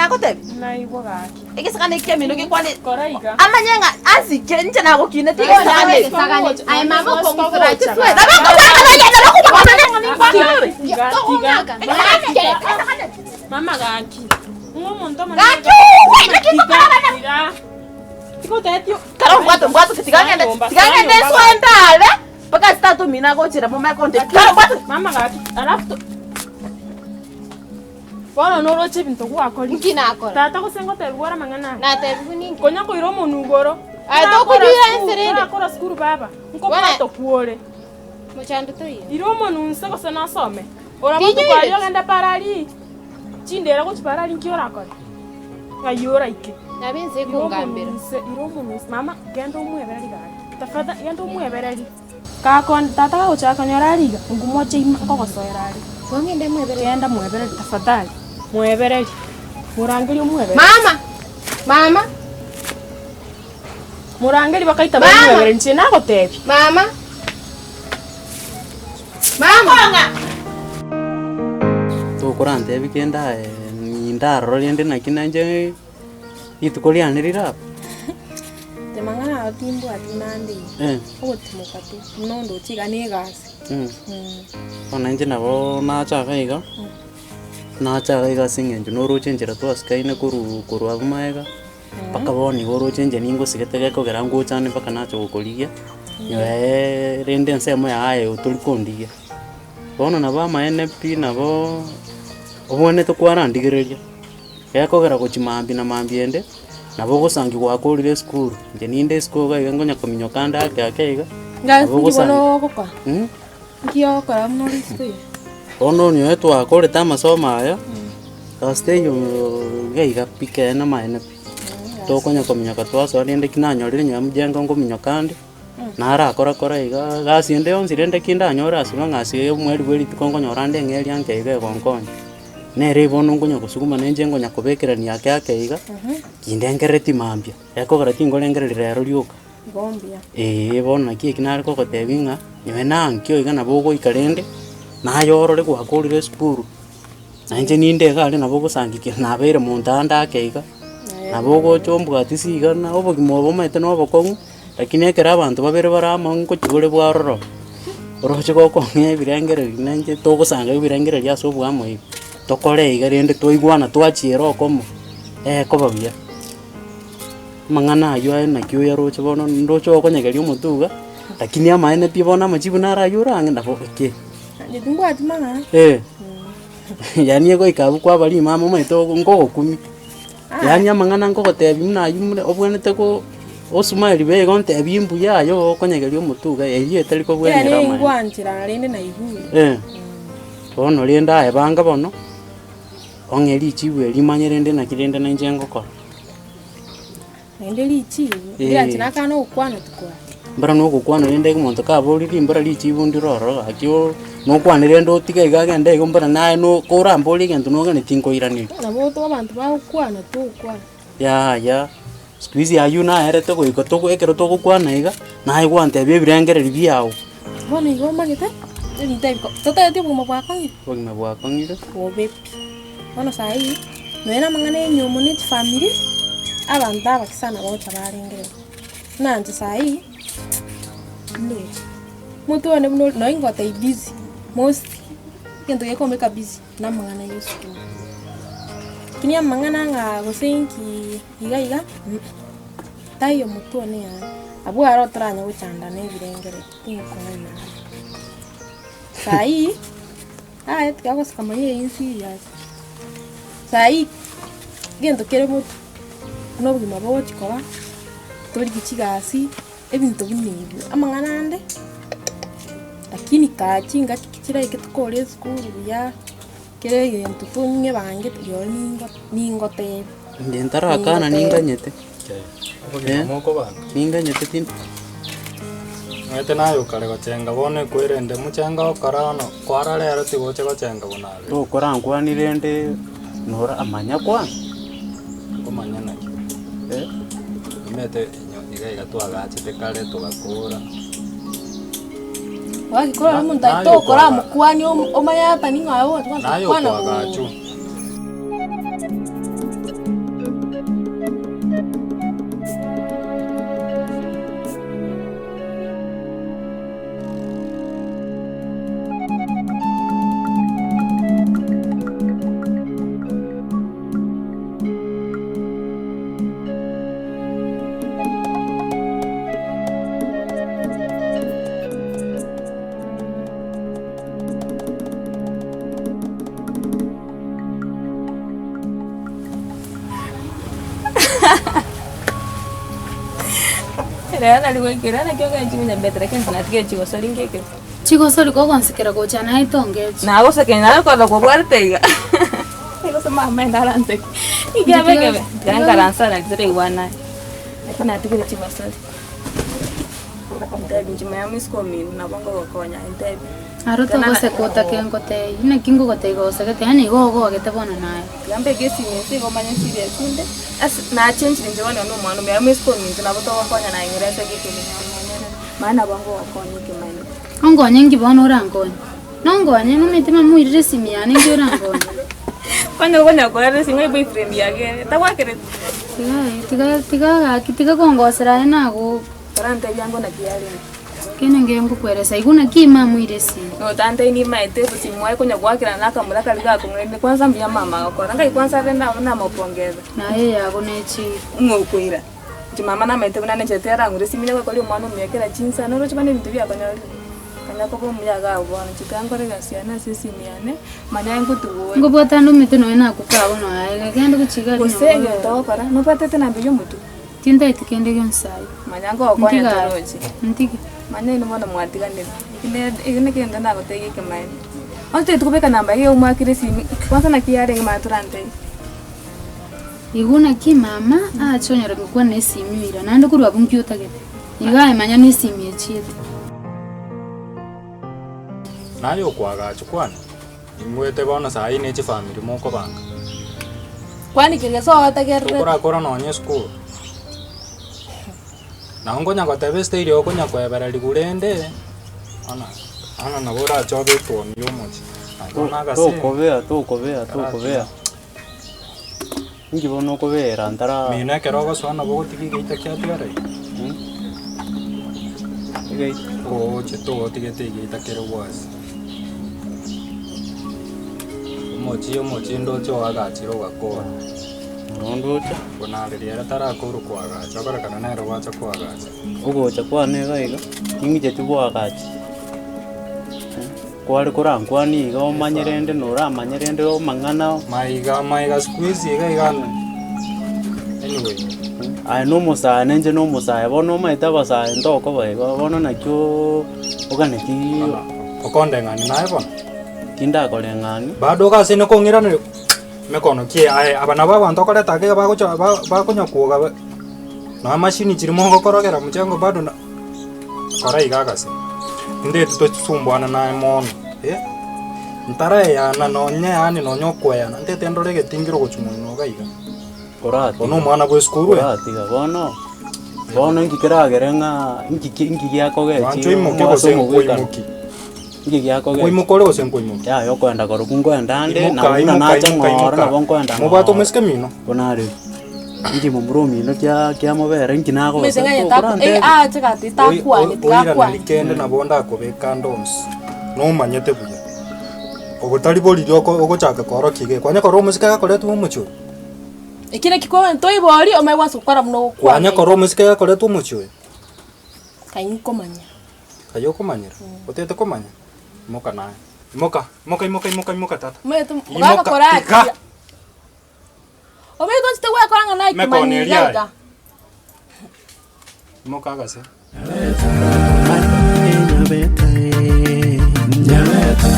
nakotebi naigwa gaki ikisakane kemino kikwani koraiga amanyenga asikenje nako kine tike Sakane. Ai mama kongusura chiswe. mama gaki ngomuntu Gaki, tikotetio karo mbwato kitigangende swendale paka statu mina gochira mama konte karo mbwato mama gaki alafu bono noroche bintu gwakori Ngina akora. tata gusengote bwara mangana Na tebu ningi. konya koiro monugoro Ai dokudira nserende. akora skuru baba nko Bwana- pato kuore Muchandu toyo. iro monunse gose nasome ora Ninyi muntu kwayo ile- genda parali chindera go parali nkiora akora ngayora iki Nabinze kungambira. iro monunse mama genda umwebereri gaki tafadha genda umwebereri kakon tata gauchaka nyorariga ngumoche ngogosoerari Wangende mwebere. genda mwebereri tafadhali mwebereri murangeri umwebereri Mama. Mama. murangeri bakaita Mama. mwebereri nche nagotebi Mama. Mama. Tukurante bikenda ndaro rende nakinanje itukolyanirira temangana atimbu atinandi ogotimoka tu nondo chigane gasi onanje nabo nachaga iga singenju noruchenjera twasikaine kuru abumaega paka boni goruchenje ningo sigetege kogera nguchane paka nacho gukorigia nyoe rende nsemo yae uturikondigia bono nabo amaNP nabo obone tukwarandigiriria gekogera guchimambi na mambiende nabo gusangi gwakurire skuru nje ninde skuru ga ngonya kominyo kanda akeiga ngasi ngibona gukwa ngio kora muno ristu ono nyo twakore tamasoma aya asteyo geiga pike na maNP tokonya kominyo katwaso rende kinanyorire nyamujenga ngominyo kandi nara akora iga gasiende yonsi rende kindanyora asuga ngasi mweri bweri tikongonyora ndengeri ankeiga gonkonya nere bono ngonya gusuguma nenje ngonya kubekerania akeiga kindengereti mambia ekogera tingorengerera rero rioka gombia bono naki kinare ko gotebinga nyewe nankio iga nabo goikarende nayorore gwakurire skuru nanje ninde gari nabo gusangikira nabere muntanda akeiga nabo gochombwa tisiga na obogimo obomete no bokongu lakini ekera abantu babere barama ngo chigore bwaroro oroche gokonge birengere nanje togusanga birengere ryaso bwamo ibi tokore iga rende toigwana twachiera okomo kobabia mangana ayo na kyo yaroche bono ndocho okonyegeria omutuga lakini amaNP bona machibu narayura ngenda boke nditumbu atimana yani ego ikabu kwa bali mama maito ngogokumi yani amangana ngogotebi muna yumure obwenete ko osumali be gonte ebimbu yayo okonyegeria omutuga erie tari ko bwenera yani ngwanchira rende na ihu bono renda ebanga bono ongeri chiwe rimanyerende na kirende na njengo ko rende lichi ira chinakana ukwana tukwa mbara no gukwana rende kumonto ka boriri mbara lichi bundiroro akio no kwanire ndo tiga igagende gombara nae no koramboli gento no gane tinko irani nabo to abantu ba ukwana tukwa ya squeeze ayuna erete ko ikoto ekero to gukwana iga nae gwante bibirengere biao bono igomba gete nditeko tota tipo mo bwa kangi bogima bwa kongire obepi bono sai noena mangana enyomo ne family abantu abakisana bocha barengere nanje sai no mutu one no ingota busy most kento yekomeka busy na mangana yesu kinya mangana nga gosenki iga tayo mutu one ya abu aro tranya guchanda ne birengere tinko na sai tikako sikamanye insi ya sai gento kere mutu no bugima bwo chikora tori gichigasi ebintu binibu amangana lakini kachinga kichira iketukore skuru ya kere gento tunye bange tyo ningote ndentara kana ninganyete moko bana ninganyete tin ngete nayo kare gochenga bone kwirende muchenga okarano kwara rero tigoche gochenga bonale to korangwanire nde nora amanya kwa kumanya na mete iga twagachite kare tugakura wakikora muntu aitokora mukwani omanya hata ningayo nayo twagachu Rera ligwekera na kyo kanjimenya betra kenza na tige chigosori ngeke. Chigosori ko konsekera ko chana itongeje. Na go sekenya ko lo bwarteiga. Ego sama menda lante. Igabegebe. Ganga lansa na tere wana. Akina tige chigosori. Ntebi njima ya miskomi na bongo gokonya ntebi. Aroto gose kota kengote. Ine kingo gote gose kete ani go agete bona naye. Gambe gesi nsi go manya sire sunde. As na change nje wana no mwana me miskomi na boto gokonya na ingereza gikini. Maana bongo gokonya kimani. Ongonye ngibona orangonye. Nongonye numitima muirire simiane ngi orangonye. Kwanya gonya kwa singo boyfriend yake. Tawakere. Tiga kongosera nago. Tarante yango na kiali. Kene ngengo kweresa iguna kima muiresi. No tante ni maite kusimwa kunya kwakira naka mulaka liga kumwende kwanza mbia mama akora ngai kwanza renda na mapongeza. Na yeye yago nechi Ngokwira. Mama na maite kuna nechetera ngure simine kwa kali mwana umyekera chinsa no rochi bane ndibya kanya ko mumyaga ubona chikangore gasiana sisi miane manya ngutuwe. Ngobota ndo mite no ena kukabo no aye gende kuchiga ni. Kusenge ndokora no patete na biyo mutu. Tinda itikende gyonsai. Manya ngo okonya torochi. Ntiki. Manya ni mwana mwatiganira. Ine kenda na gotege kemaini. Onte tukubeka namba hiyo umwakire simi. Kwanza na kiare ngamaturante. Iguna ki mama achonyera kwa nesimira nando kuri abunkyota gete. Igaye manya nesimye chide. Nayo kwagacho kwana. Imwete bona sai ne chi family moko banga. Kwani kile so atagerre. Kora no nye school. Na ngonya gotebe stage okonya kwebera ligurende. Ana na bora chobe to ni yomochi. Tokobea. Ngibona okobera ntara. Mina kerogo swana bogotiki geita kyatigara. Igei. Cheto tigete geita kero was. Mochi ndocho agachiro gakora. Ndocho. Kuna ririera tara kuru kwagacha akora kana nero wacha kwagacha. Ugocha kwane gaiga. Ingije tubwagacha. Kwari kurangwani iga omanyerende nora amanyerende o mangana maiga squeeze iga anyway ai no musa nje no musa bono maita basa ndoko baiga bono nakyo oganeki okonde ngani nae bono kinda kole ngani bado kasi ne kongira ne mekono kie ai abana baba ntokore take bakonya kuoga na machine chirimo ngokorogera muchango bado na kora iga kasi nde tutosumbwana nae mono ntara ya na nonye yani nonyokwea nte tendore getingiro gochumuno gaiga korati ono mwana bwe skuru korati ga bono ngikiragerenga ngikiyako wancho imoke gosenkoimuki ngikiyako ge koimukore gosenkoimuki ya yo kwenda korukungoenda ande na nacha ngora na bonkwenda mubato muske mino bonare ngi mumrumi no kya mobere nkinago Mesenganya tako cheka titakwa ni titakwa likende na bonda kobeka ndons no manyete buya ogotari boli ryoko ogochaka koro kige kwanya koro musika gakore tu mucho ikine kiko ntoi boli omaiwa sukora mno kwanya koro musika gakore tu mucho kainko manya kayo komanyira otete komanya moka nae moka tata metu ngaka korati ometo stewe koranga na kimanya moka gase Nyabeta